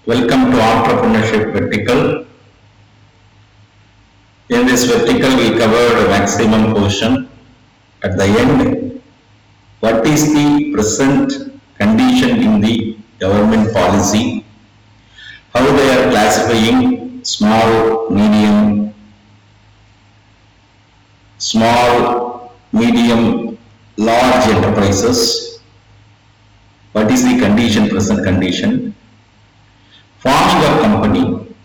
Welcome to Entrepreneurship Vertical. In this vertical, we covered a maximum portion. At the end, what is the present condition in the government policy? How they are classifying small, medium, large enterprises. What is the condition, present condition? Forming a company.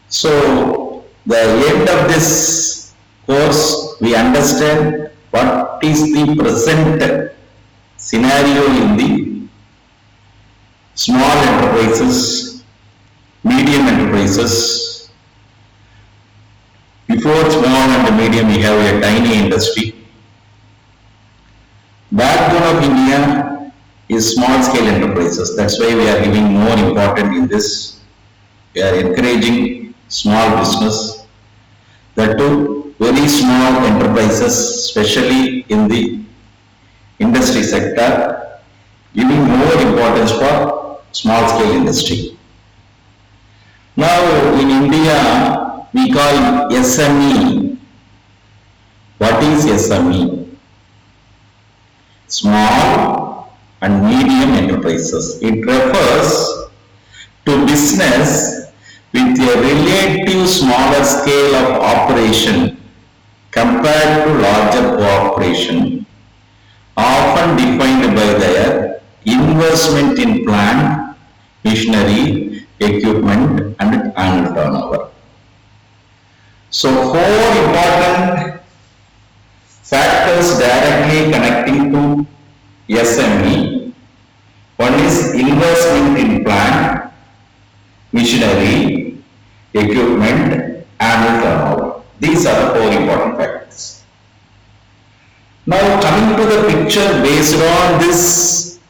So, the end of this course, we understand what is the present scenario in the small enterprises, medium enterprises. Before small and medium, we have a tiny industry. Backbone of India is small scale enterprises. That's why we are giving more importance in this. We are encouraging small business. That too, very small enterprises, especially in the industry sector, giving more importance for small scale industry. Now in India, we call SME. What is SME? Small and medium enterprises. It refers to business with a relative smaller scale of operation compared to larger cooperation, often defined by their investment in plant, machinery, equipment and annual turnover. So, four important factors directly connecting to SME. One is investment in plant, machinery, equipment, annual turnover. These are the four important factors. Now coming to the picture, based on this,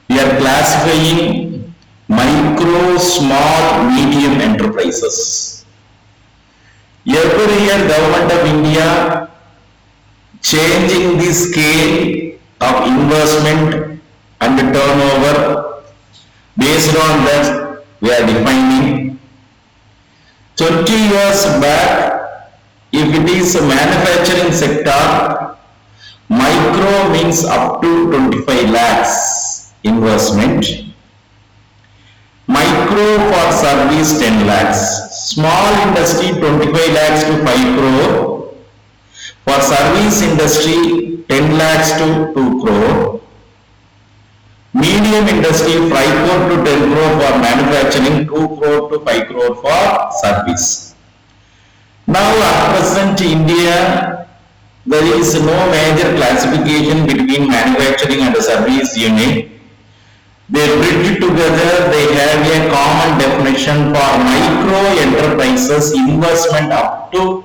we are classifying micro, small, medium enterprises. Every year, Government of India changing the scale of investment and turnover. Based on that, we are defining 20 years back, if it is a manufacturing sector, micro means up to 25 lakhs investment. Micro for service 10 lakhs. Small industry 25 lakhs to 5 crore. For service industry 10 lakhs to 2 crore. Medium industry 5 crore to 10 crore for manufacturing, 2 crore to 5 crore for service. Now at present India, there is no major classification between manufacturing and service unit. They bridge together, they have a common definition for micro enterprises, investment up to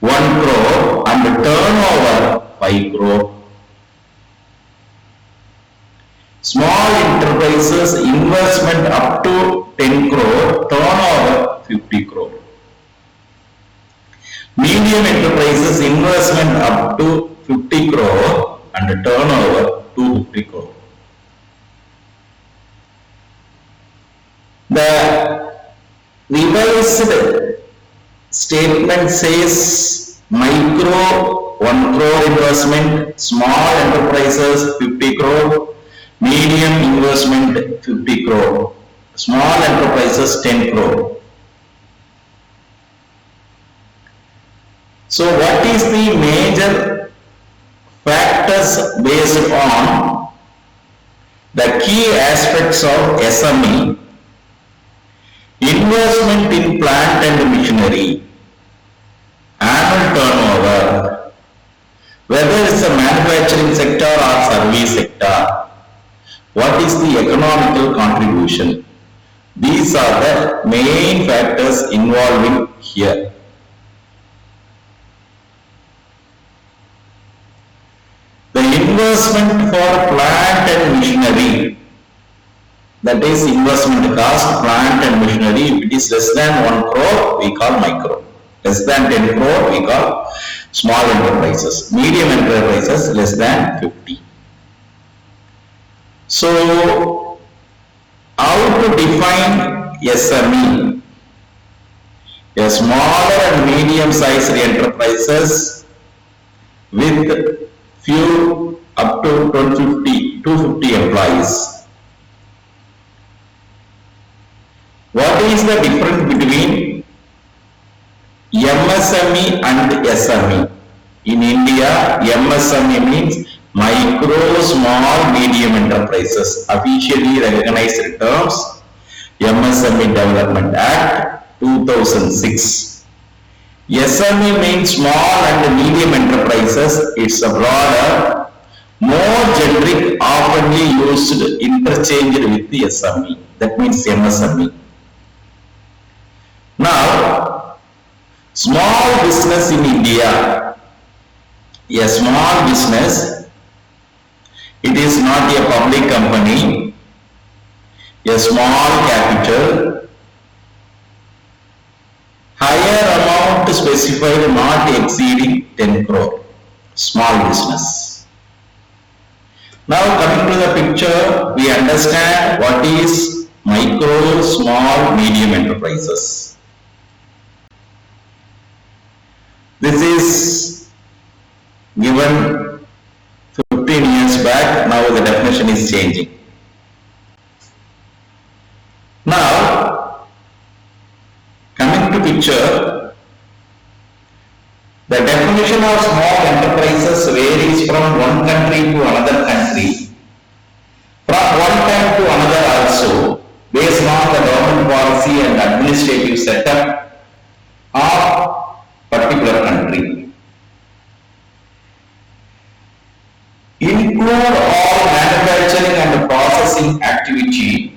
1 crore and turnover 5 crore. Small enterprises, investment up to 10 crore, turnover 50 crore. Medium enterprises, investment up to 50 crore and turnover 250 crore. The revised statement says micro 1 crore investment, small enterprises 50 crore, medium investment 50 crore, small enterprises 10 crore. So what is the major factors based on the key aspects of SME? Investment in plant and machinery, annual turnover, whether it's a manufacturing sector or service sector, what is the economical contribution? These are the main factors involving here. The investment for plant and machinery, that is investment cost, plant and machinery, if it is less than 1 crore, we call micro. Less than 10 crore, we call small enterprises. Medium enterprises, less than 50. So, How to define SME? A smaller and medium-sized enterprises with few up to 250 employees. What is the difference between MSME and SME? In India, MSME means micro, small, medium enterprises. Officially recognized terms, MSME Development Act 2006. SME means small and medium enterprises. It's a broader, more generic, oftenly used interchanged with the SME. That means MSME. Now, small business in India. A small business, it is not a public company, a small capital, higher amount specified not exceeding 10 crore, small business. Now coming to the picture, we understand what is micro, small, medium enterprises. This is given 15 years back, now the definition is changing. Now, coming to picture, the definition of small enterprises varies from one country to another country, from one time to another also, based on the government policy and administrative setup of particular country. Include all manufacturing and processing activity,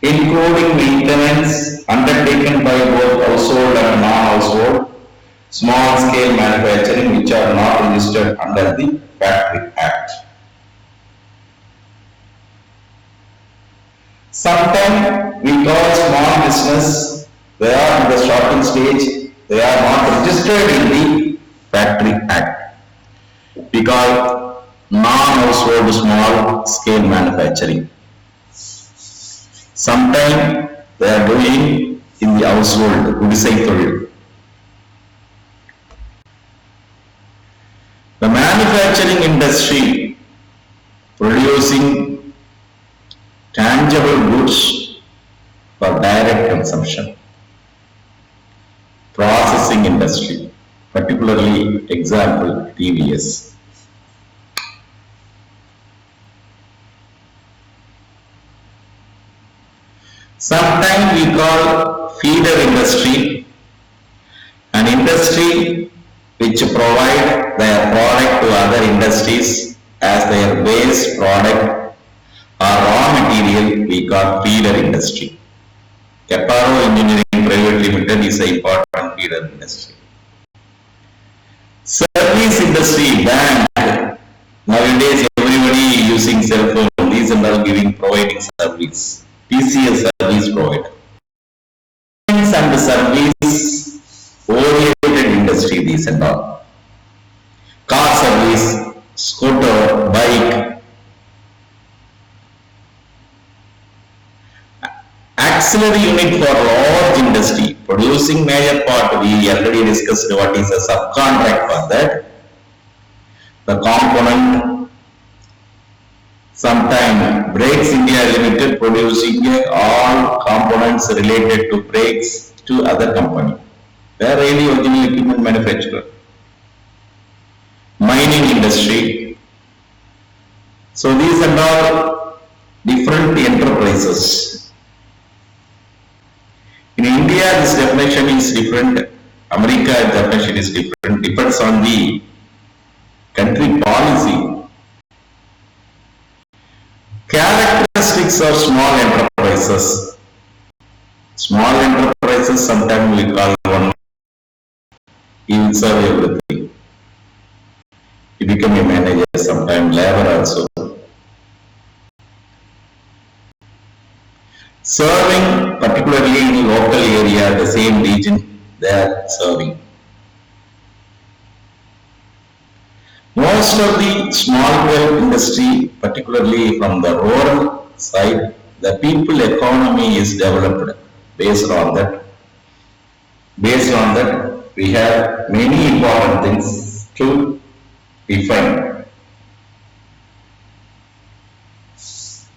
including maintenance undertaken by both household and non-household, small-scale manufacturing which are not registered under the Factory Act. Sometimes we call small business, they are in the starting stage, they are not registered in the Factory Act. Because non-household small scale manufacturing. Sometimes they are doing in the household, recycled. The manufacturing industry producing tangible goods for direct consumption. Processing industry, particularly example TVS. Sometimes we call feeder industry, an industry which provide their product to other industries as their base product or raw material, we call feeder industry. Caparo Engineering Private Limited is an important feeder industry. Service industry, bank. Nowadays everybody using cell phone, these and all providing service. TCS service provider. And service oriented industry, these and all. Car service, scooter, bike. Auxiliary unit for large industry, producing major part, we already discussed what is a subcontract for that. The component, sometime Brakes India Limited producing all components related to brakes to other company. They are really original equipment manufacturer. Mining industry. So these are all different enterprises. In India, this definition is different. America definition is different. Depends on the country policy. Characteristics of small enterprises. Small enterprises, sometimes we call one, he will serve everything. He become a manager, sometimes labor also. Serving, particularly in local area, the same region they are serving. Most of the small industry, particularly from the rural side, the people economy is developed. Based on that, based on that, we have many important things to define.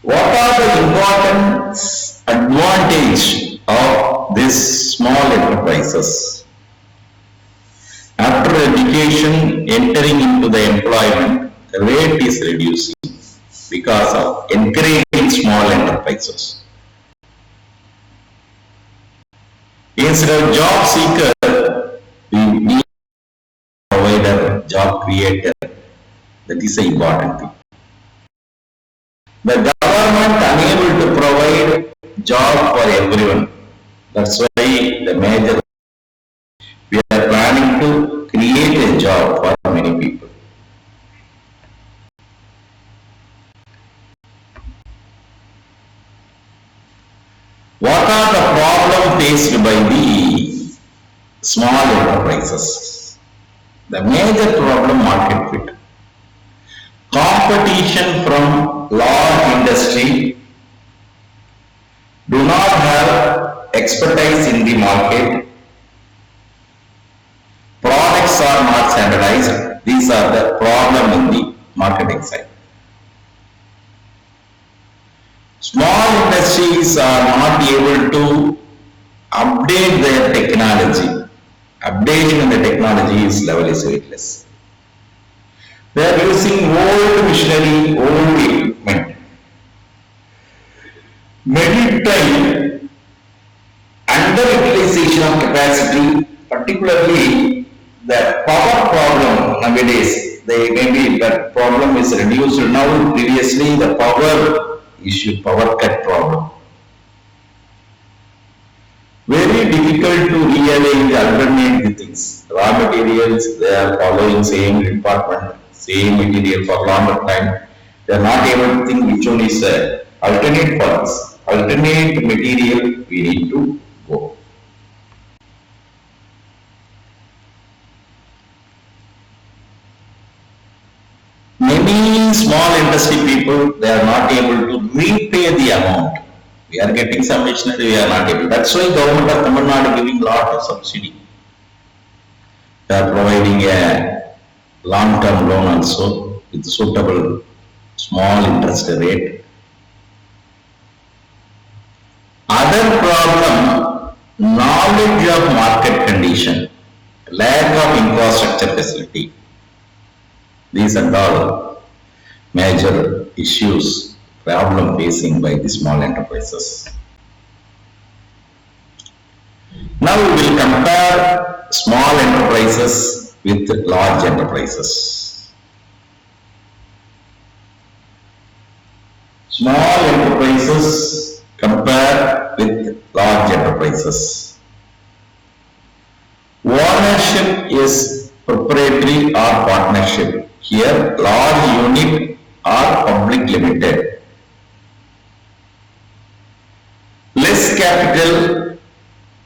What are the important advantage of these small enterprises? After education, entering into the employment, the rate is reducing because of encouraging small enterprises. Instead of job seeker, we need provider, job creator. That is the important thing. The government unable to provide job for everyone. That's why the major we are planning to create a job for many people. What are the problems faced by the small enterprises? The major problem market fit. Competition from large industry do not have expertise in the market. Products are not standardized. These are the problem in the marketing side. Small industries are not able to update their technology. Updating in the technology is level is very less. They are using old machinery, old equipment. Many times, underutilization of capacity, particularly the power problem nowadays, they maybe that problem is reduced now. Previously, the power issue, power cut problem. Very difficult to rearrange, alternate the things. Raw materials, they are following same department, same material for longer time. They are not able to think which one is alternate for us. Alternate material we need to go. Many small industry people, they are not able to repay the amount. We are getting some machinery, we are not able. That's why government of Tamil Nadu giving lot of subsidy. They are providing a long-term loan also with suitable small interest rate. Other problem, knowledge of market condition, lack of infrastructure facility. These are all major issues, problem facing by the small enterprises. Now we will compare small enterprises with large enterprises. Small enterprises compare with large enterprises. Ownership is proprietary or partnership. Here, large unit or public limited. Less capital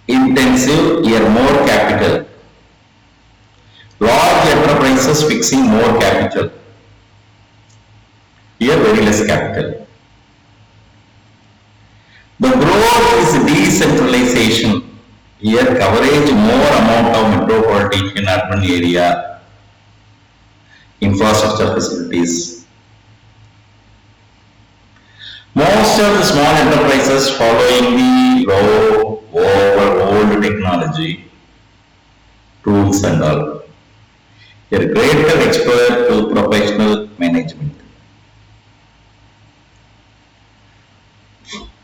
intensive, here more capital. Large enterprises fixing more capital. Here very less capital. The growth is decentralization. Here coverage more amount of metropolitan urban area, infrastructure facilities. Most of the small enterprises following the low, old technology, tools and all. A greater expert to professional management.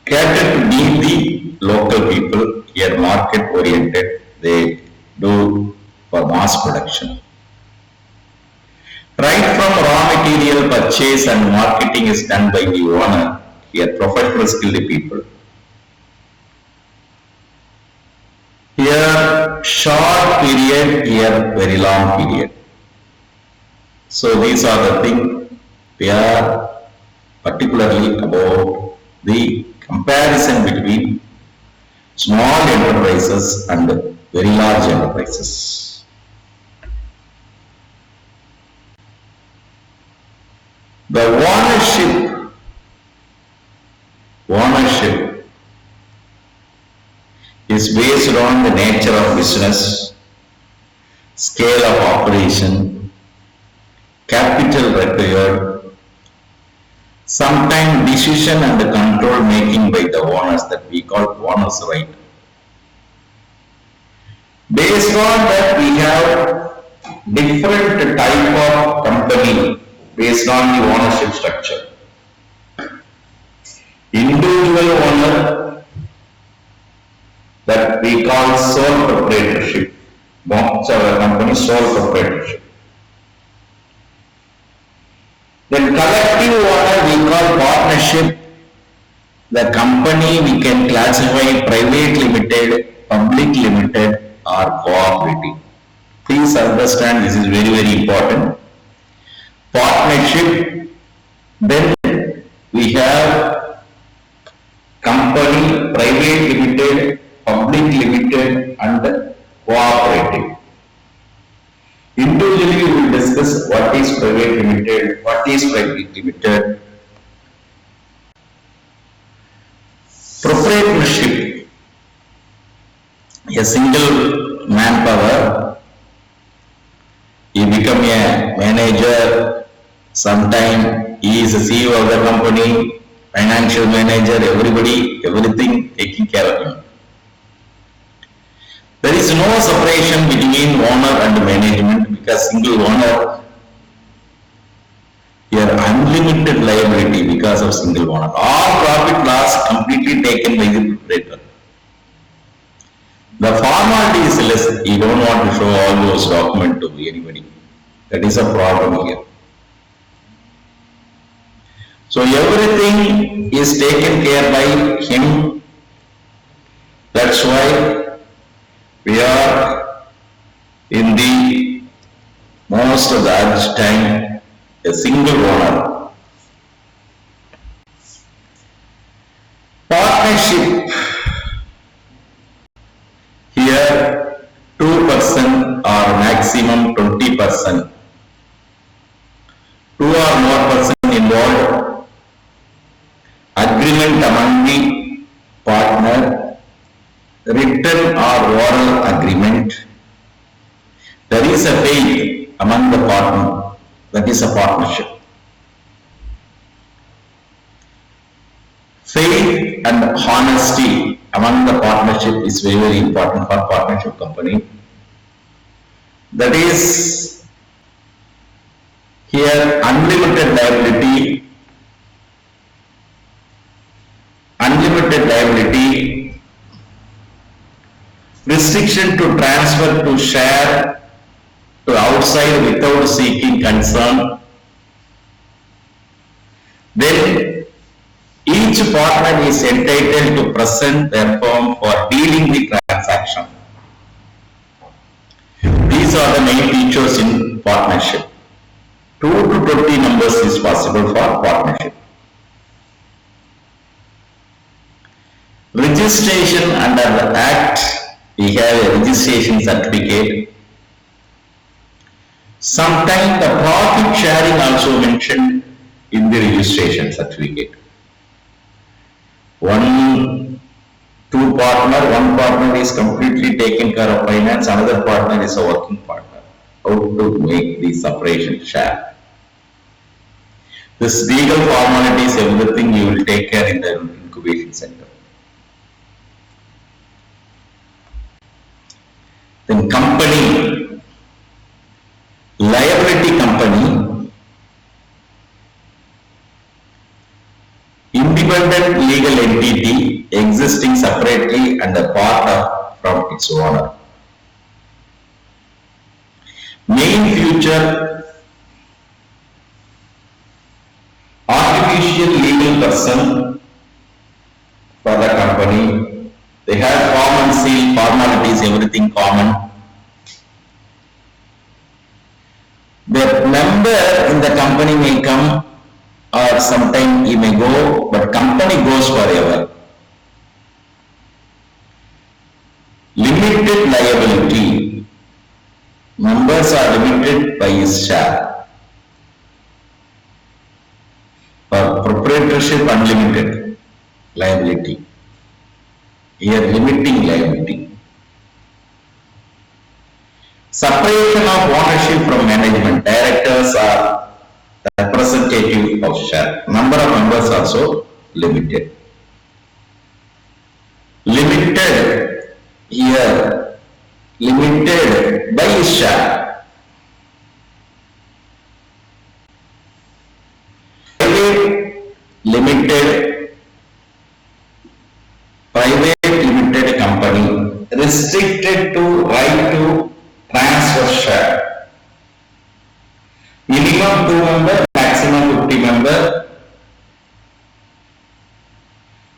Cater to meet the local people, here market oriented, they do for mass production. Right from raw material purchase and marketing is done by the owner, here professional skilled people. Here short period, here very long period. So these are the things we are particularly about the comparison between small enterprises and very large enterprises. The ownership is based on the nature of business, scale of operation, capital required, sometimes decision and control making by the owners that we call owners' right. Based on that, we have different type of company based on the ownership structure. Individual owner that we call sole proprietorship. Most of our company sole proprietorship. Then collective owner we call partnership. The company we can classify private limited, public limited or cooperative. Please understand this is very important. Partnership, then we have company, private limited, public limited and cooperative. Individually we will discuss what is private limited, what is private limited. Proprietorship, a single manpower, he become a manager, sometime he is a CEO of the company, financial manager, everybody, everything taking care of him. There is no separation between owner and management because single owner, here unlimited liability because of single owner. All profit loss completely taken by the proprietor. The formality is less. You don't want to show all those documents to anybody. That is a problem here. So everything is taken care by him. That's why we are in the most of the urged time a single owner. Partnership. Here 2% or maximum 20%. 2 or more person involved. Agreement among the partner. Written or oral agreement. There is a faith among the partner. That is a partnership. Faith and honesty among the partnership is very important for partnership company. That is here unlimited liability, restriction to transfer to share to outside without seeking concern. Then each partner is entitled to present their firm for dealing the transaction. These are the main features in partnership. 2 to 20 members is possible for partnership. Registration under the Act, we have a registration certificate. Sometimes the profit sharing also mentioned in the registration certificate. One partner is completely taking care of finance, another partner is a working partner. How to make the separation share? This legal formalities, everything you will take care in the incubation center. Then company, liability company, independent legal entity existing separately and apart from its owner. Main future, artificial legal person for the company. They have common seal, formalities, everything common. The member in the company may come or sometime he may go, but company goes forever. Limited liability. Members are limited by his share. For proprietorship, unlimited liability. Here limiting liability. Separation of ownership from management. Directors are representative of share. Number of members also limited. Limited here, limited by share. Limited, private limited company restricted to right to transfer share. Minimum 2 member, maximum 50 member.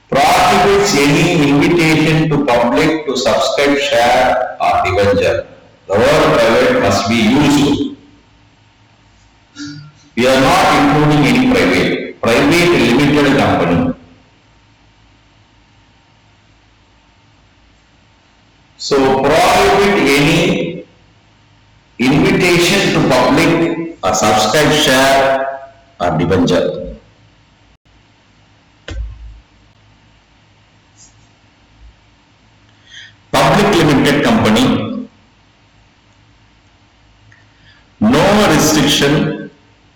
Prohibits any invitation to public to subscribe share or debenture. The word private must be used. We are not including any private. Private limited company. So prohibit any invitation to public or subscribe share or debenture. Public limited company, no restriction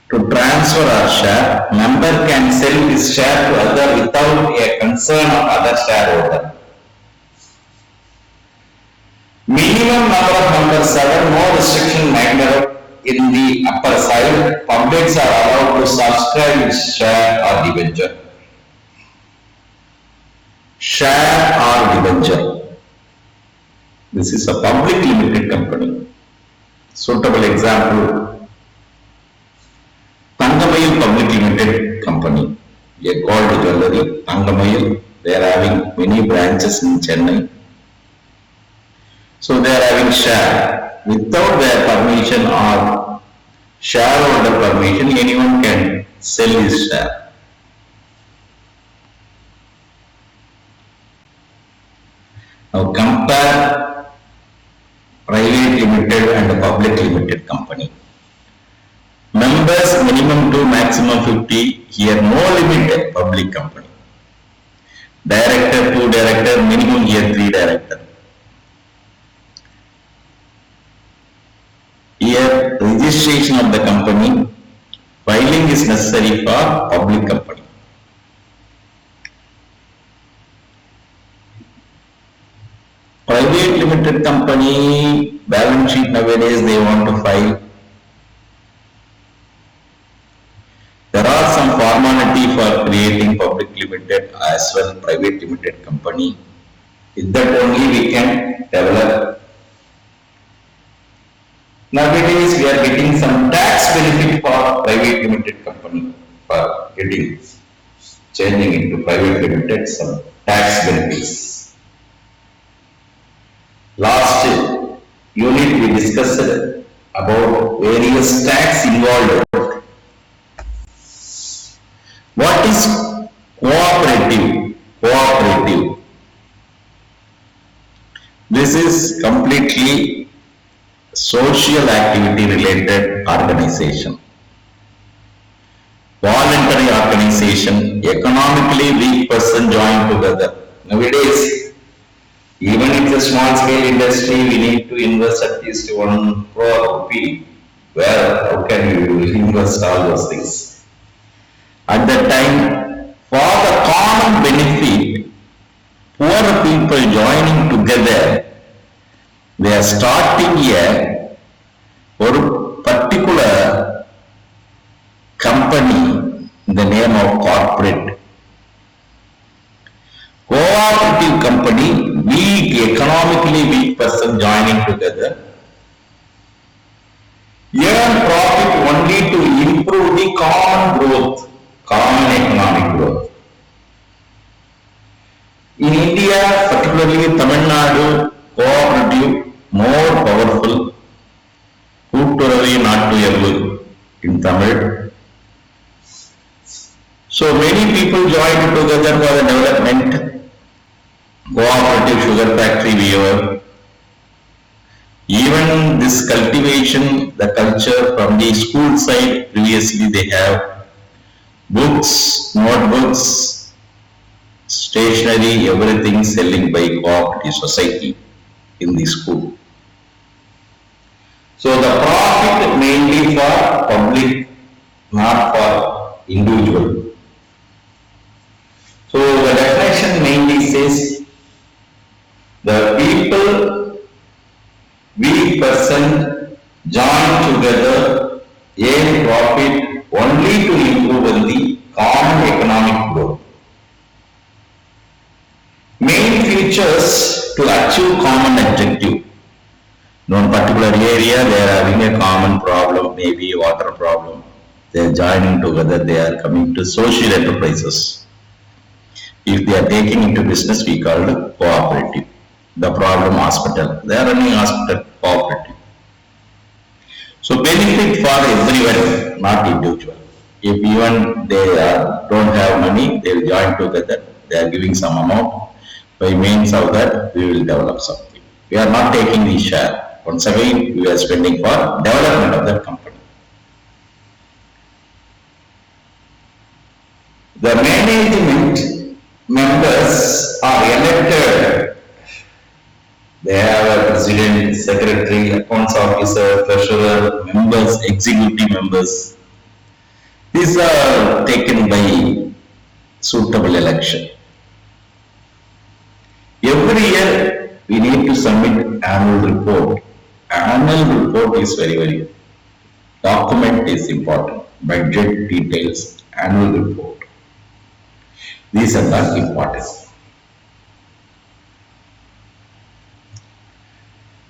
to transfer or share. Member can sell his share to other without a concern of other shareholder. Minimum number of members 7, no restriction minor in the upper side. Publics are allowed to subscribe his share or debenture. Share or debenture. This is a public limited company. Suitable example, Tangamayil Public Limited Company, a gold jewellery, Tangamayil. They are having many branches in Chennai. So they are having share. Without their permission or shareholder permission, anyone can sell his share. Now compare private limited and public limited company. Members minimum 2, maximum 50. Here no limit, public company. Director 2 director, minimum here 3 director. Here registration of the company, filing is necessary for public company. Private limited company balance sheet nowadays they want to file. There are some formality for creating public limited as well private limited company. With that only we can develop. Nowadays we are getting some tax benefit for private limited company for getting changing into private limited some tax benefits. Last unit we discussed about various tax involved. What is cooperative? Cooperative. This is completely social activity related organization. Voluntary organization, economically weak person join together. Nowadays, even if it's a small scale industry, we need to invest at least 1 crore rupee. Where, how can you invest all those things? At that time, for the common benefit, poor people joining together, they are starting a particular company in the name of corporate. Cooperative company, weak, economically weak person joining together, earn profit only to improve the common growth, common economic growth. In India, particularly Tamil Nadu, cooperative, more powerful, Kootturavi not to Yellu in Tamil. So many people joined together for the development, cooperative sugar factory we have. Even this cultivation, the culture from the school side, previously they have books, notebooks, stationery, everything selling by cooperative society in the school. So the profit mainly for public, not for individual. So the definition mainly says the people, we person join together, earn profit only to improve on the common economic growth. Main features to achieve common objective. In particular area, they are having a common problem, maybe water problem. They are joining together, they are coming to social enterprises. If they are taking into business, we call it cooperative. The problem hospital, they are running hospital cooperative. So benefit for everyone, not individual. If even they don't have money, they will join together, they are giving some amount. By means of that, we will develop something. We are not taking the share. Once again, we are spending for development of that company. The management members are elected. They have a president, secretary, accounts officer, treasurer, members, executive members. These are taken by suitable election. Every year we need to submit annual report. Annual report is very document is important. Budget details, annual report. These are not important.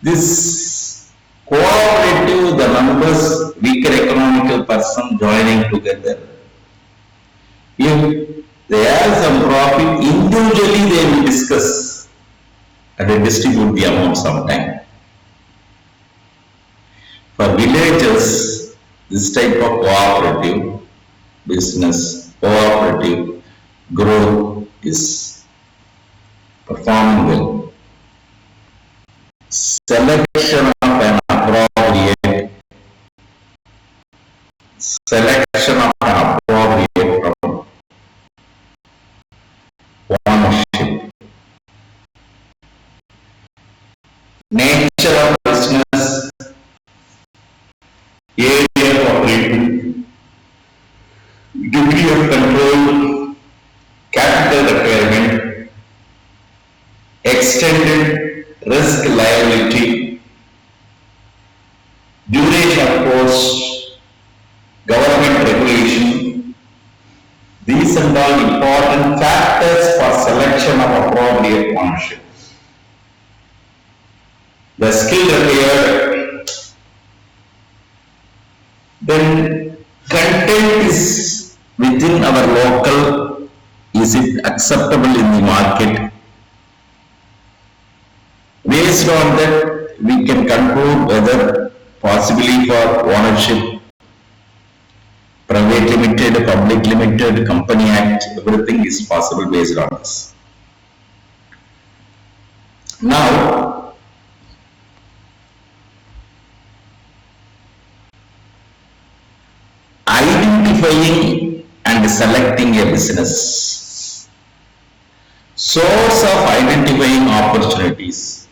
This cooperative, the members, weaker economical person joining together. If they have some profit, individually they will discuss and they distribute the amount sometime. For villages, this type of cooperative business, cooperative growth is performing well. Selection of an appropriate from ownership. Nature of business, area of operating, degree of control, capital requirement, extended risk liability, duration of course, government regulation. These are all important factors for selection of appropriate ownership. The skill required, then content is within our local, is it acceptable in the market? Based on that, we can conclude whether possibly for ownership, private limited, public limited, company act, everything is possible based on this. Now, identifying and selecting a business. Source of identifying opportunities.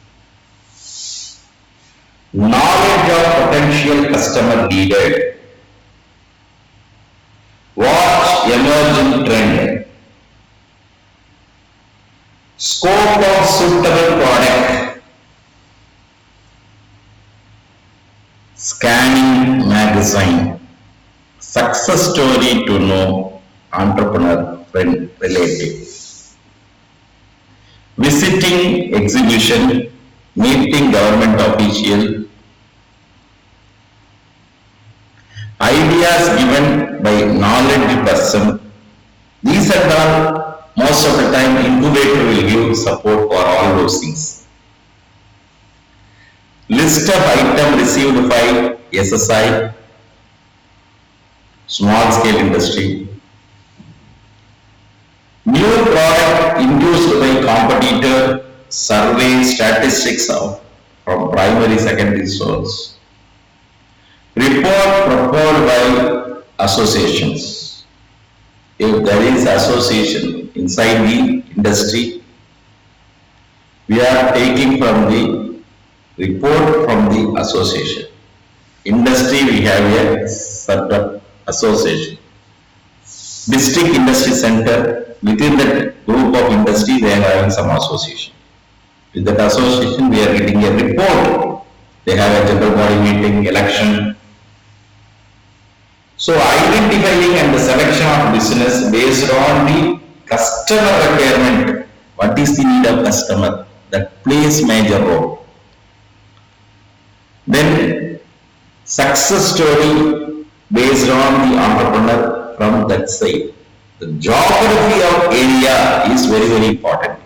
Knowledge of potential customer needed. Watch emerging trend. Scope of suitable product. Scanning magazine. Success story to know entrepreneur friend relative. Visiting exhibition, meeting government official, ideas given by knowledge person. These are all, most of the time incubator will give support for all those things. List of item received by SSI, small scale industry. New product induced by competitor, survey statistics from primary secondary source. Report prepared by associations. if there is association inside the industry, we are taking from the report from the association. Industry, we have a certain association. District industry center, within that group of industry, they are having some association. With that association, we are getting a report. They have a general body meeting, election. So identifying and the selection of business based on the customer requirement. What is the need of customer? That plays major role. Then success story based on the entrepreneur from that side. The geography of area is very, very important.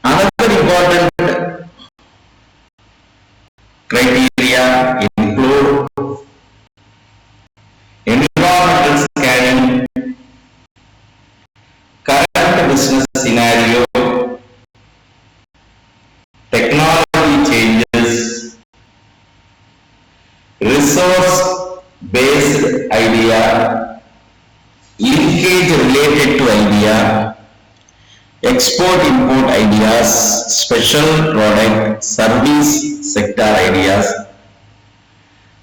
Another important criteria include environmental scanning, current business scenario, technology changes, resource-based idea, linkage related to idea, export-import ideas, special product, service sector ideas.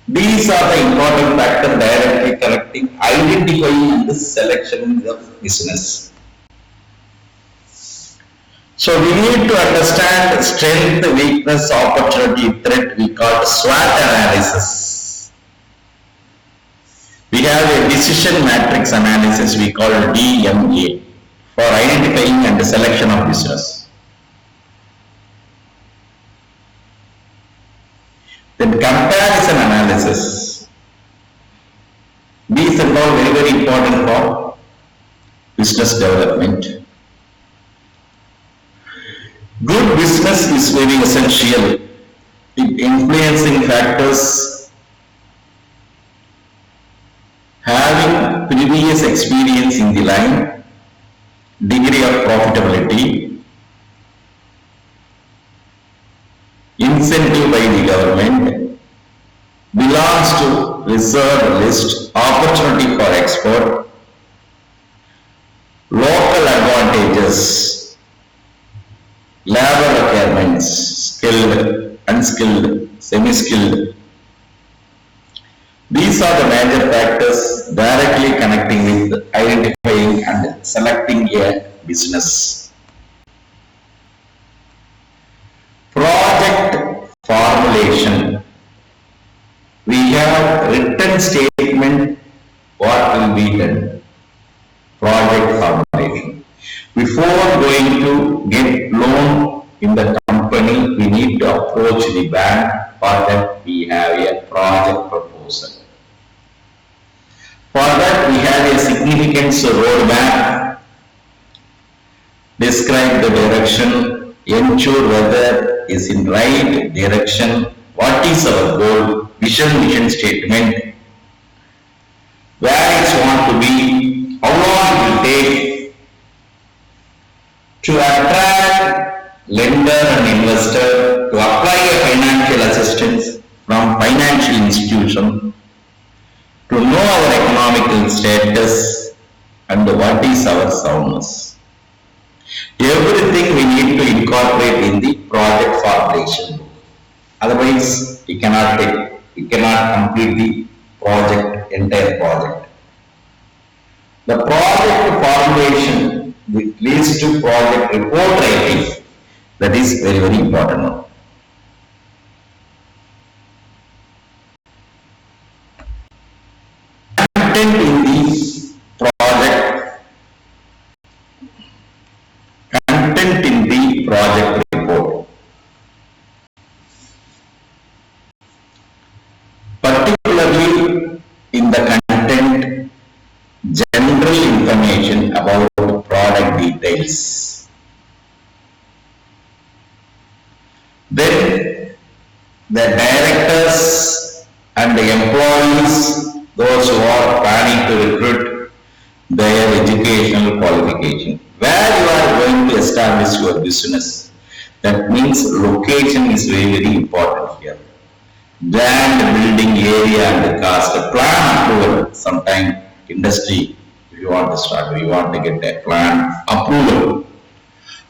These are the important factors directly connecting, identifying the selection of business. So we need to understand strength, weakness, opportunity, threat. We call SWOT analysis. We have a decision matrix analysis we call DMA for identifying and the selection of business. Then comparison analysis. These are all very, very important for business development. Good business is very essential. Influencing factors, having previous experience in the line, degree of profitability, incentive by the government, belongs to reserved list, opportunity for export, local advantages, labor requirements, skilled, unskilled, semi-skilled. These are the major factors directly connecting with identifying and selecting a business. Project formulation. We have written statement what will be done. Project formulation. Before going to get loan in the company, we need to approach the bank. For that, we have a project proposal. For that, we have a significance roadmap, describe the direction, ensure whether is in right direction, what is our goal, mission statement, where it want to be, how long it will take to attract lender and investor to apply a financial assistance from financial institution, to know our economical status and what is our soundness. Everything we need to incorporate in the project formulation. Otherwise, we cannot complete the project, entire project. The project formulation leads to project report writing. That is very, very important. Content in the project, content in the project report. Particularly in the content, general information about product details. Then the directors and the employees, those who are planning to recruit, their educational qualification. Where you are going to establish your business. That means location is very, very important here. land building area and cost, plan approval. Sometime industry, if you want to start, you want to get a plan approval.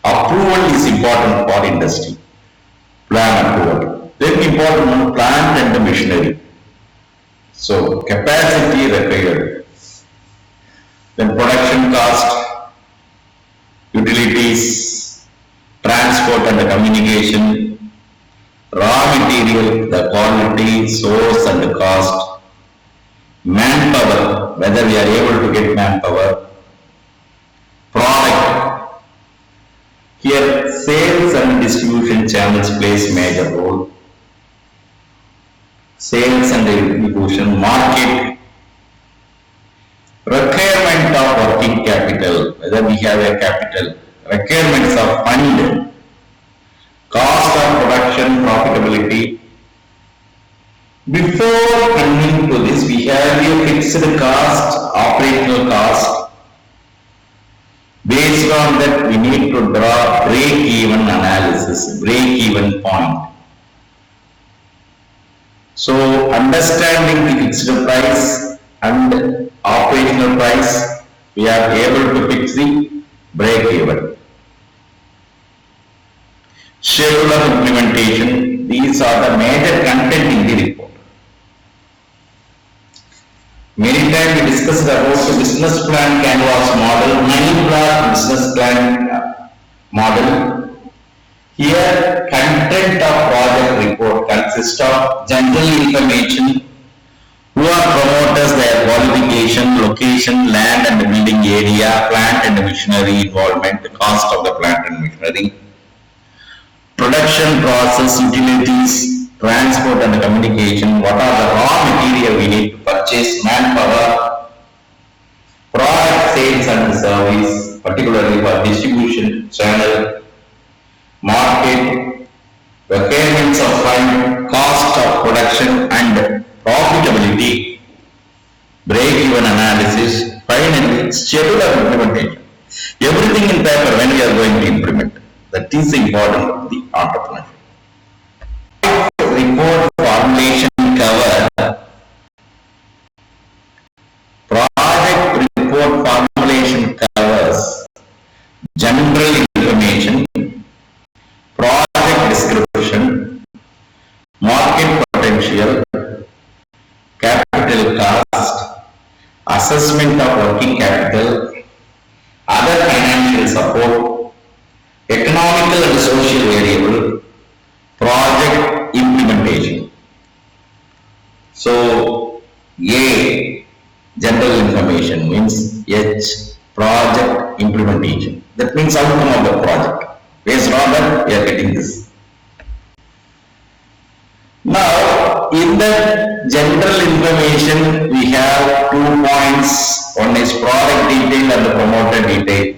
Approval is important for industry. Plan approval. Then important one, plant and machinery. So capacity required. Then production cost, utilities, transport and communication, raw material, the quality, source and cost, manpower, whether we are able to get manpower, product. Here sales and distribution channels plays major role. Sales and distribution, market, requirement of working capital, whether we have a capital, requirements of fund, cost of production, profitability. Before coming to this, we have a fixed cost, operational cost. Based on that, we need to draw break-even analysis, break-even point. So, understanding the fixed price and operational price, we are able to fix the break-even. Schedule of implementation, these are the major content in the report. Many times we discussed about the business plan canvas model, many block business plan model. Here, content of project report consists of general information, who are promoters, their qualification, location, land and building area, plant and machinery involvement, cost of the plant and machinery, production process, utilities, transport and communication, what are the raw material we need to purchase, manpower, product sales and service, particularly for distribution channel, market, requirements of fund, cost of production and profitability, break-even analysis, finally schedule of implementation. Everything in paper when we are going to implement. That is important of the entrepreneurship. Report formulation cover. Project report formulation covers general information, project description, market potential, capital cost, assessment of working capital, other financial support, economical and social variable, project implementation. So, A, general information means H, project implementation. That means outcome of the project. Based on that, we are getting this. Now, in the general information, we have 2 points. One is product detail and the promoter detail.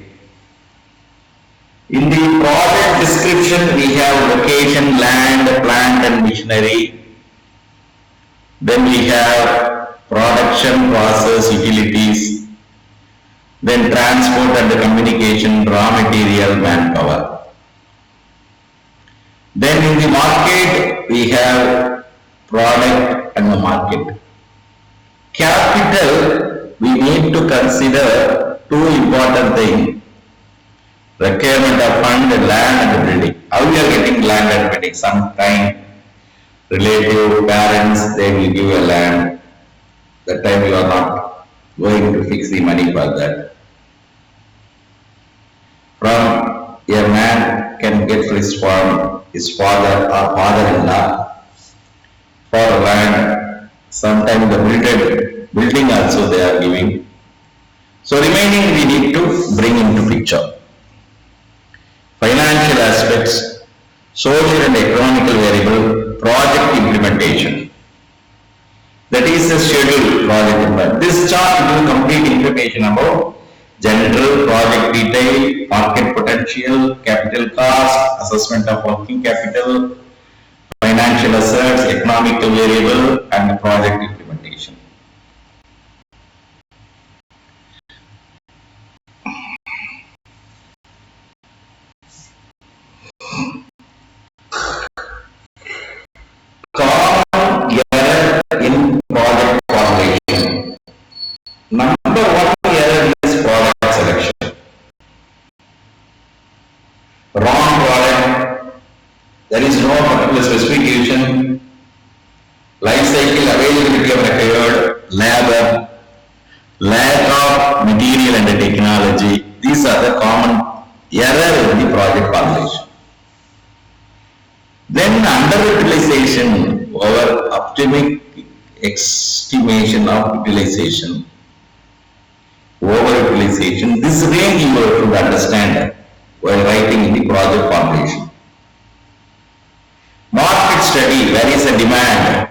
In the project description, we have location, land, plant and machinery. Then we have production, process, utilities. Then transport and communication, raw material, manpower. Then in the market, we have product and the market. Capital, we need to consider two important things. Requirement of fund, land and building. How we are getting land and building? Sometime relative, parents, they will give a land. That time you are not going to fix the money for that. From a man can get from his father or father-in-law for land. Sometimes the building also they are giving. So remaining we need to bring into picture. Financial aspects, social and economical variable, project implementation. That is the schedule project. This chart will complete information about general project detail, market potential, capital cost, assessment of working capital, financial assets, economical variable, and project implementation. Common in project formulation. Number one error is product selection. Wrong product, there is no particular specification, life cycle availability of required labor, lack of material and technology. These are the common error in the project formulation. Then underutilization over optimal estimation of utilization. Overutilization. This range you have to understand while writing in the project formulation. Market study, where is the demand,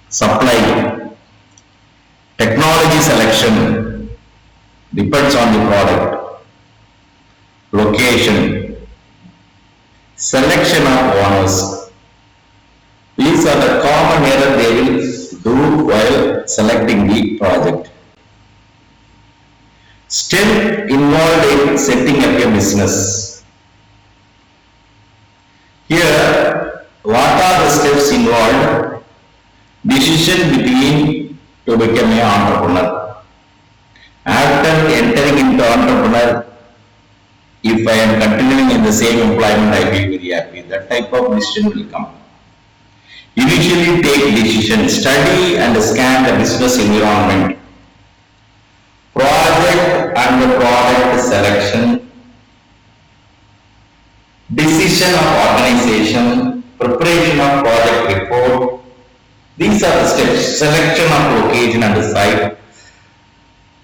supply, technology selection, depends on the product, location, selection of owners. These are the common error they will do while selecting the project. Step involved in setting up a business. Here, what are the steps involved? Decision between to become an entrepreneur. After entering into entrepreneur, if I am continuing in the same employment, I will be very happy. That type of decision will come. Initially take decision, study and scan the business environment. Project and the product selection, decision of organization, preparation of project report. These are the steps. Selection of location and the site.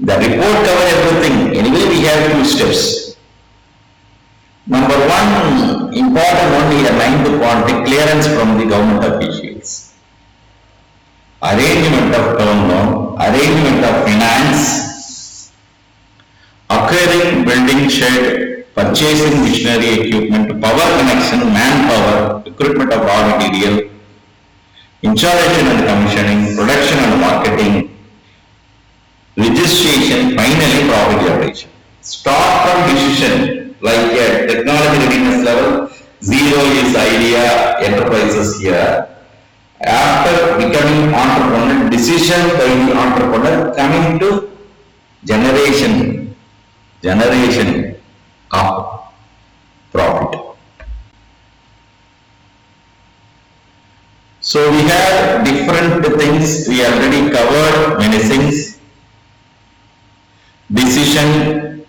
The report covers everything. Anyway, we have two steps. Number one, important one here, ninth point, clearance from the government officials. Arrangement of term loan, arrangement of finance, acquiring building shed, purchasing machinery equipment, power connection, manpower, recruitment of raw material, installation and commissioning, production and marketing, registration, finally profit generation. Start from decision, like at technology readiness level, zero is idea, enterprises here. After becoming entrepreneur, decision by the entrepreneur coming to generation of profit. So we have different things, we already covered many things. Decision,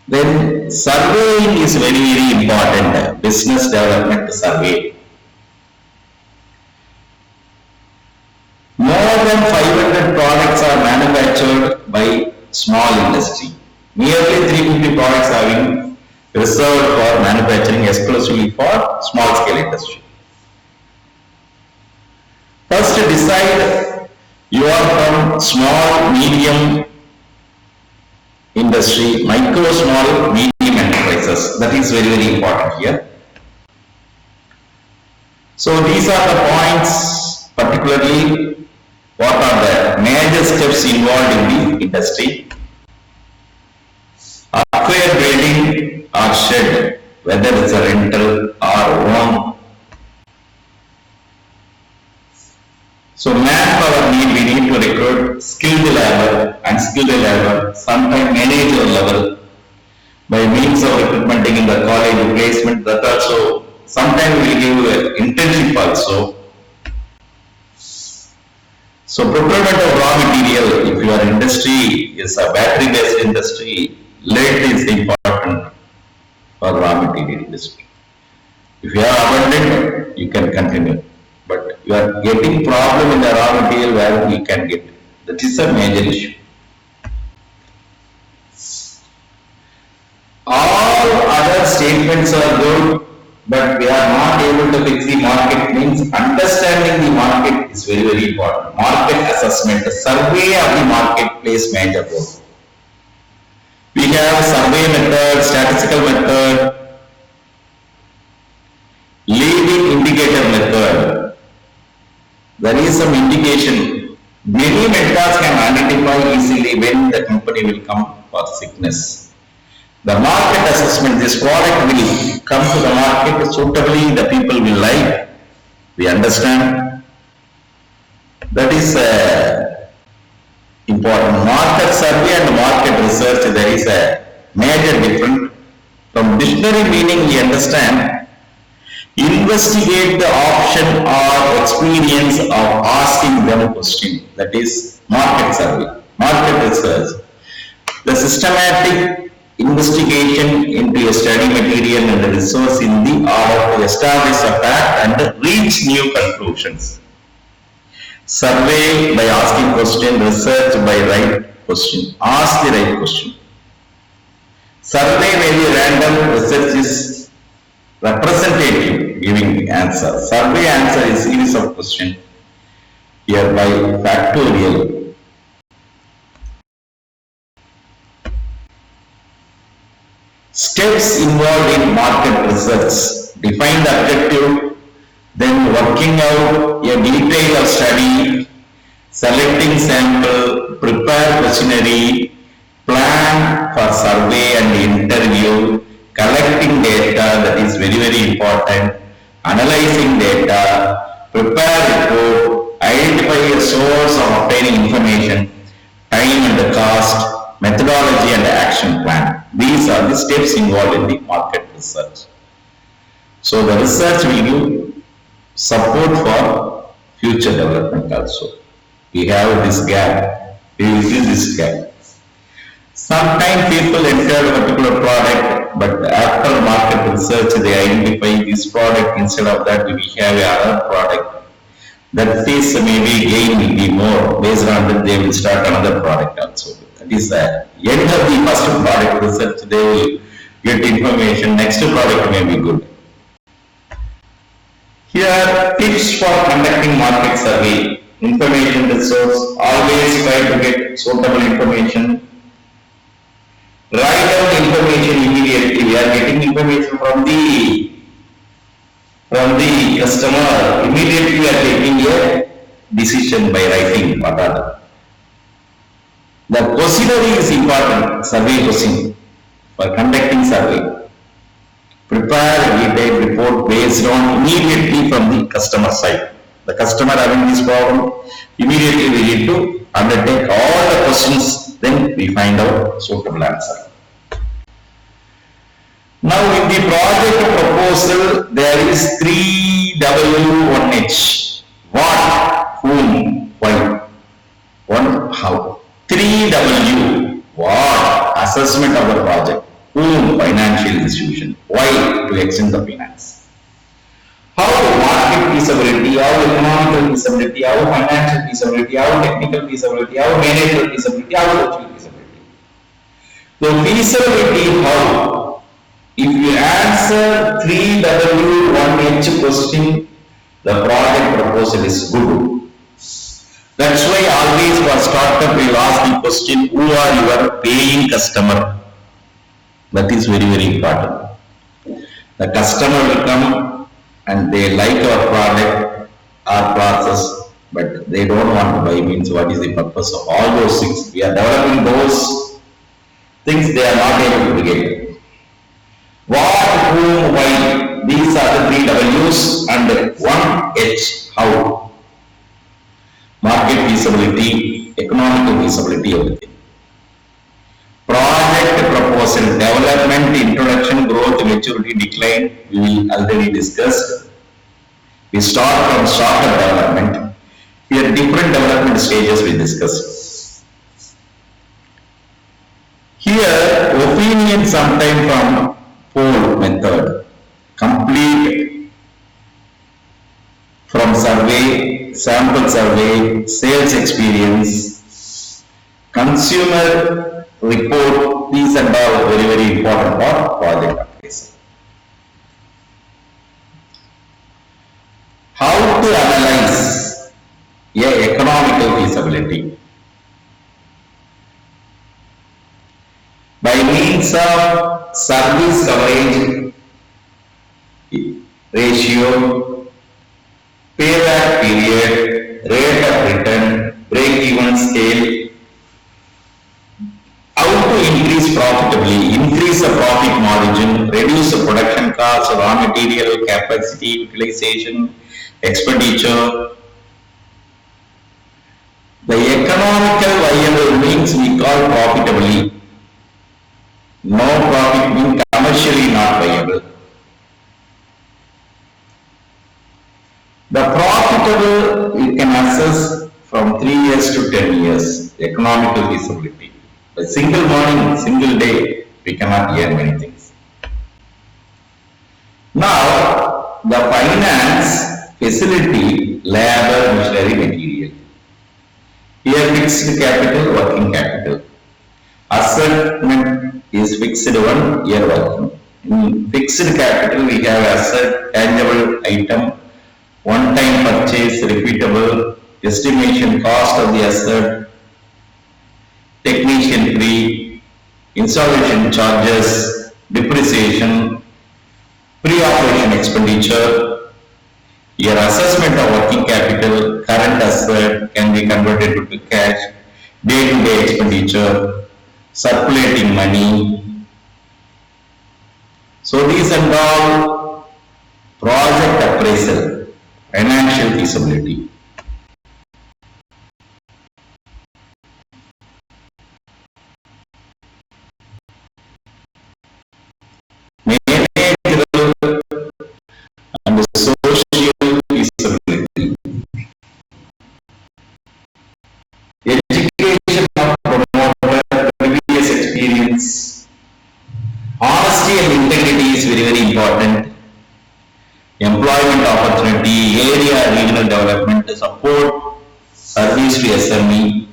then surveying is very, very important, business development survey. More than 500 products are manufactured by small industry. Nearly 350 products are being reserved for manufacturing exclusively for small scale industry. First decide you are from small, medium industry, micro, small, medium enterprises. That is very, very important here. So these are the points, particularly what are the major steps involved in the industry. Acquire building or shed, whether it's a rental or own. So manpower need, we need to recruit skilled labor, unskilled labor, sometimes manager level by means of recruitment in the college placement. That also sometimes we give internship also. So procurement of raw material, if your industry is a battery based industry, lead is important for raw material industry. If you are abundant, you can continue. But you are getting problem in the raw material where we can get. That is a major issue. All other statements are good, but we are not able to fix the market. Means understanding the market is very, very important. Market assessment, survey of the market plays major role. We have survey method, statistical method, leading indicator method. There is some indication. Many methods can identify easily when the company will come for sickness. The market assessment, this product will come to the market suitably, the people will like, we understand. That is important. Market survey and market research, there is a major difference. From dictionary meaning, we understand investigate the option or experience of asking them a question. That is market survey, market research. The systematic investigation into a study material and the resource in the order to establish a fact and reach new conclusions. Survey by asking question, research by right question. Ask the right question. Survey may be random, research is representative, giving the answer. Survey answer is series of questions, here by factorial. Steps involved in market research. Define the objective, then working out a detail of study, selecting sample, prepare questionnaire, plan for survey and interview, collecting data, that is very, very important, analyzing data, prepare report, identify a source of obtaining information, time and the cost, methodology and the action plan. These are the steps involved in the market research. So the research will give support for future development also. We have this gap, we will fill this gap. Sometimes people enter a particular product, but after market research, they identify this product. Instead of that, we have another product. That is maybe gain will be more. Based on that, they will start another product also. That is the end of the first product research. They will get information. Next product may be good. Here, tips for conducting market survey. Information resource. Always try to get suitable information. Write down information immediately. We are getting information from the customer. Immediately we are taking a decision by writing what are the questionnaire is important. Survey question for conducting survey. Prepare a detailed report based on immediately from the customer side. The customer having this problem, immediately we need to undertake all the questions, then we find out suitable answer. Now in the project proposal, there is 3W1H. What, whom, why. One, how. 3W, what, assessment of the project. Whom, financial institution. Why, to extend the finance. How, market feasibility, how economical feasibility, how financial feasibility, how technical feasibility, how managerial feasibility, how social feasibility. The feasibility, how. If you answer 3W1H question, the project proposal is good. That's why always for startup we will ask the question, who are your paying customer? That is very, very important. The customer will come and they like our product, our process, but they don't want to buy. Means what is the purpose of all those things? We are developing those things they are not able to get. What, whom, why. These are the 3 W's and 1 H, how. Market feasibility, economical feasibility, everything. Project proposal, development, introduction, growth, maturity, decline, we will already discussed. We start from startup development. Here different development stages we discussed. Here opinion sometime from poll method, complete from survey, sample survey, sales experience, consumer report. These are all very, very important for project appraisal. How to analyze economical feasibility? By means of service coverage ratio, payback period, rate of return, break-even scale. How to increase profitably, increase the profit margin, reduce the production cost, raw material, capacity utilization, expenditure. No profit means commercially not viable. The profitable you can assess from 3 years to 10 years, economical feasibility. A single morning, single day, we cannot earn many things. Now, the finance, facility, labor, machinery, material. Here fixed capital, working capital. Asset is fixed one, year working. In fixed capital, we have asset, tangible item, one-time purchase, repeatable, estimation cost of the asset, technician fee, installation charges, depreciation, pre-operation expenditure. Your assessment of working capital, current asset can be converted into cash, day-to-day expenditure, circulating money. So these and all project appraisal, financial feasibility. And the social feasibility. Education of promoter, previous experience. Honesty and integrity is very, very important. Employment opportunity, area, regional development, support, service to SME.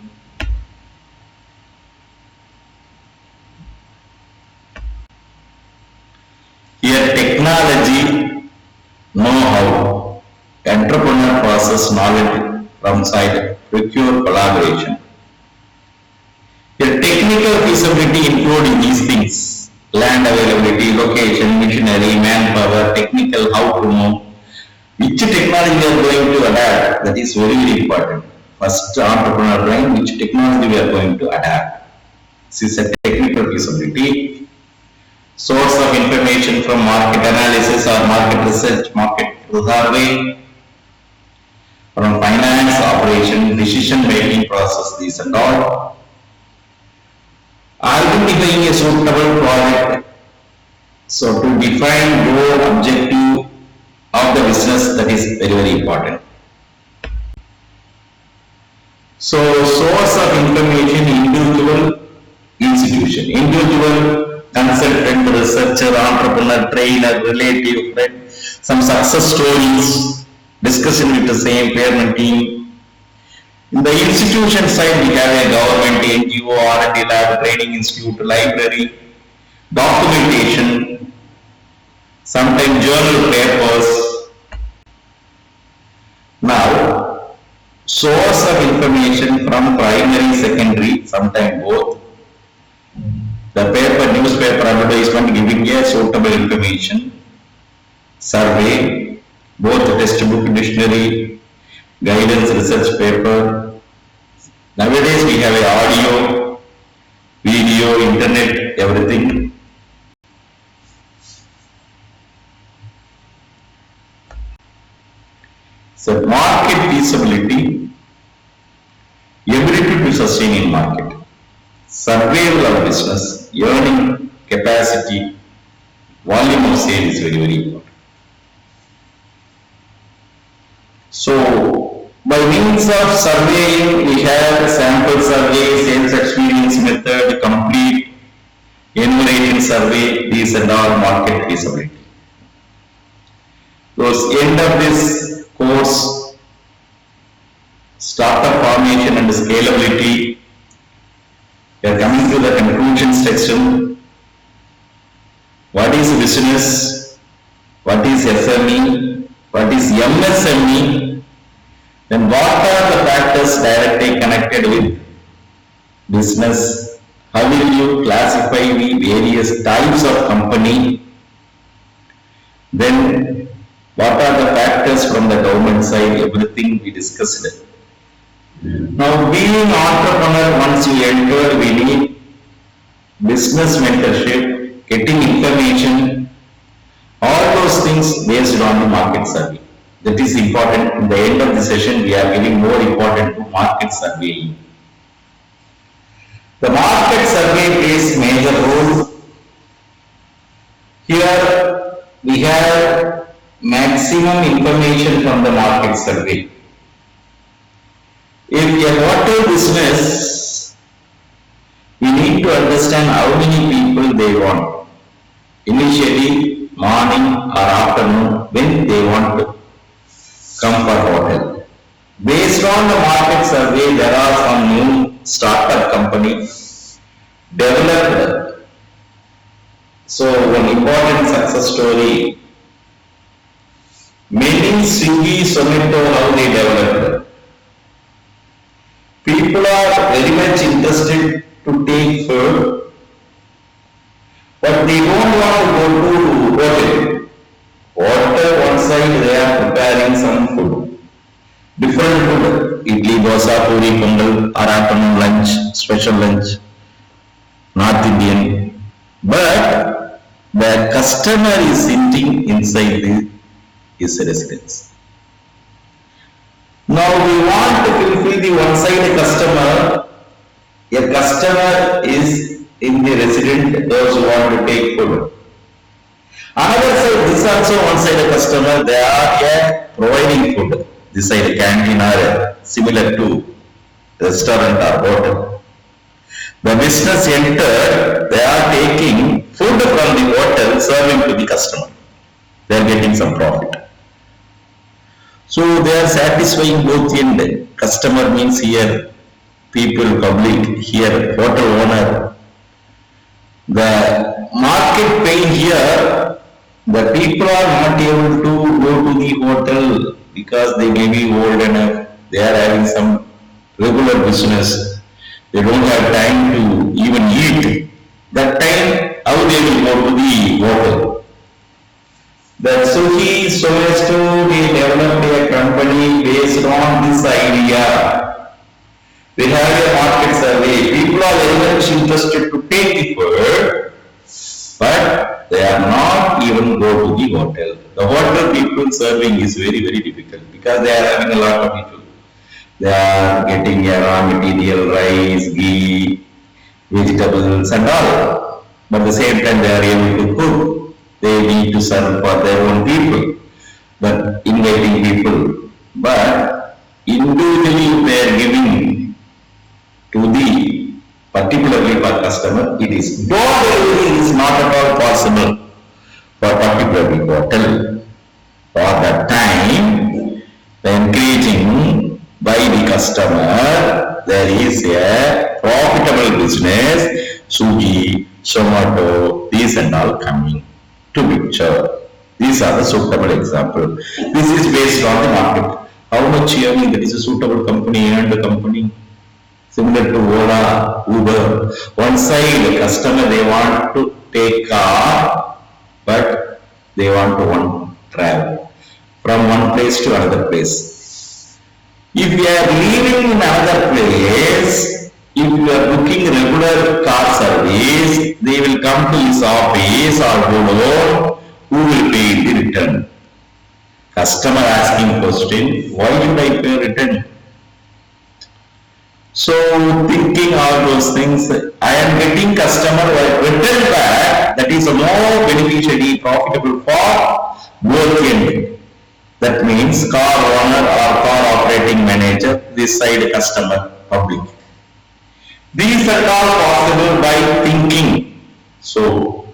Here technology, know-how, entrepreneur process knowledge from side, procure collaboration. The technical feasibility include these things: land availability, location, machinery, manpower, technical, how to move, which technology we are going to adapt. That is very, very important. First entrepreneur brain, which technology we are going to adapt. This is a technical feasibility. Source of information from market analysis or market research, market survey, from finance, operation, decision making process, these and all. Identifying a suitable project. So to define goal, objective of the business, that is very, very important. So source of information, individual, institution, individual, consultant, researcher, entrepreneur, trainer, relative, friend, some success stories, discussion with the same parent team. In the institution side, we have a government, NGO, R&D lab, training institute, library, documentation, sometimes journal papers. Now, source of information from primary, secondary, sometimes both. The paper, newspaper advertisement giving a suitable information, survey, both textbook, dictionary, guidance, research paper. Nowadays we have a audio, video, internet, everything. So market feasibility, ability to sustain in market, survival of business, earning capacity, volume of sale is very, very important. So by means of surveying, we have sample survey, sales experience method, complete enumeration survey, these and all market feasibility. Towards end of this course, startup formation and scalability, we are coming to the conclusion section. What is business? What is SME? What is MSME? Then what are the factors directly connected with business? How will you classify the various types of company? Then what are the factors from the government side? Everything we discussed. Now being entrepreneur, once you enter, we need business mentorship, getting information, all those things based on the market survey. That is important. In the end of the session, we are giving more important to market surveying. The market survey plays major role Here we have maximum information from the market survey. If a hotel business, we need to understand how many people they want. Initially, morning or afternoon, when they want to come for hotel. Based on the market survey, there are some new startup companies developed. So one important success story, many Swiggy, Zomato, how they developed. People are very much interested to take food, but they don't want to go to hotel. Hotel one side they are preparing some food. Different food, idli, dosa, puri, pongal, or afternoon lunch, special lunch, North Indian. But the customer is sitting inside his residence. Now we want to fulfill the one side customer. A customer is in the resident, those who want to take food. Another side, this also one side a customer, they are providing food. This side a canteen or similar to restaurant or hotel. The business entered, they are taking food from the hotel, serving to the customer. They are getting some profit. So they are satisfying both end. Customer means here people, public, here hotel owner. The market pain here, the people are not able to go to the hotel because they may be old enough, they are having some regular business, they don't have time to even eat. That time, how they will go to the hotel? The Suki Soesto, they developed a company based on this idea. We have a market survey. People are very much interested to take the food, but they are not even go to the hotel. The hotel people serving is very, very difficult because they are having a lot of people. They are getting a raw material, rice, ghee, vegetables and all. But at the same time they are able to cook. They need to serve for their own people, but inviting people. But individually they are giving to the particularly for customer, it is door delivery is not at all possible for particularly hotel. For that time, the encouraging by the customer, there is a profitable business, Swiggy, Zomato, these and all coming to picture. These are the suitable example. This is based on the market. How much earning that is a suitable company and the company similar to Ola, Uber. One side, the customer they want to take car, but they want to travel from one place to another place. If you are living in another place, if you are booking regular car service, they will come to his office or go who will pay the return. Customer asking question, why should I pay return? So thinking all those things, I am getting customer return back, that is more beneficially profitable for both end. That means car owner or car operating manager, this side customer, public. These are all possible by thinking. So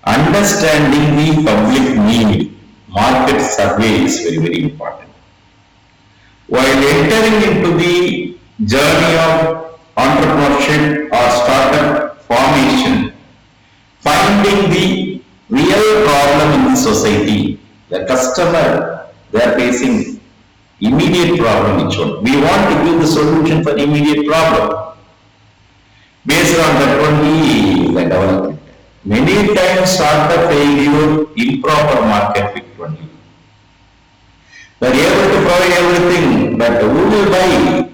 understanding the public need, market survey is very, very important. While entering into the journey of entrepreneurship or startup formation, finding the real problem in the society, the customer, they are facing immediate problem each one. We want to give the solution for immediate problem. Based on that only the development. Many times startup failure, improper market fit only. They are able to provide everything, but who will buy?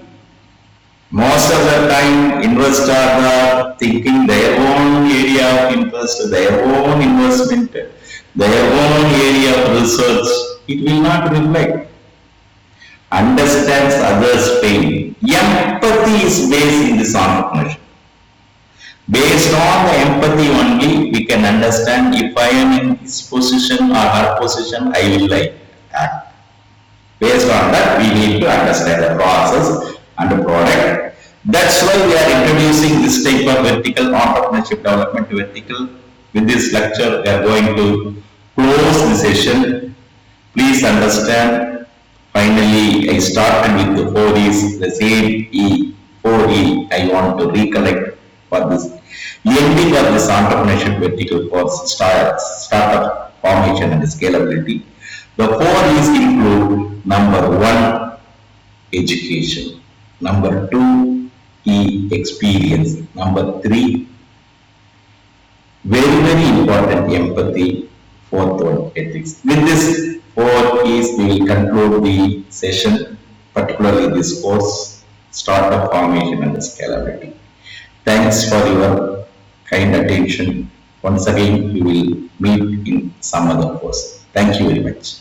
Most of the time, investors are thinking their own area of interest, their own investment, their own area of research. It will not reflect. Understands others' pain. Empathy is based in this entrepreneurship. Based on the empathy only, we can understand if I am in his position or her position, I will like act. Based on that, we need to understand the process and the product. That's why we are introducing this type of vertical entrepreneurship development vertical. With this lecture, we are going to close the session. Please understand. Finally, I started with the 4E's, the same E, 4E. I want to recollect for this ending of this entrepreneurship vertical for startup formation and scalability. The 4E's include number one, education. Number two, experience. Number three, very important, empathy. Fourth one, ethics. With this four keys, we will conclude the session, particularly this course, startup formation and scalability. Thanks for your kind attention. Once again, we will meet in some other course. Thank you very much.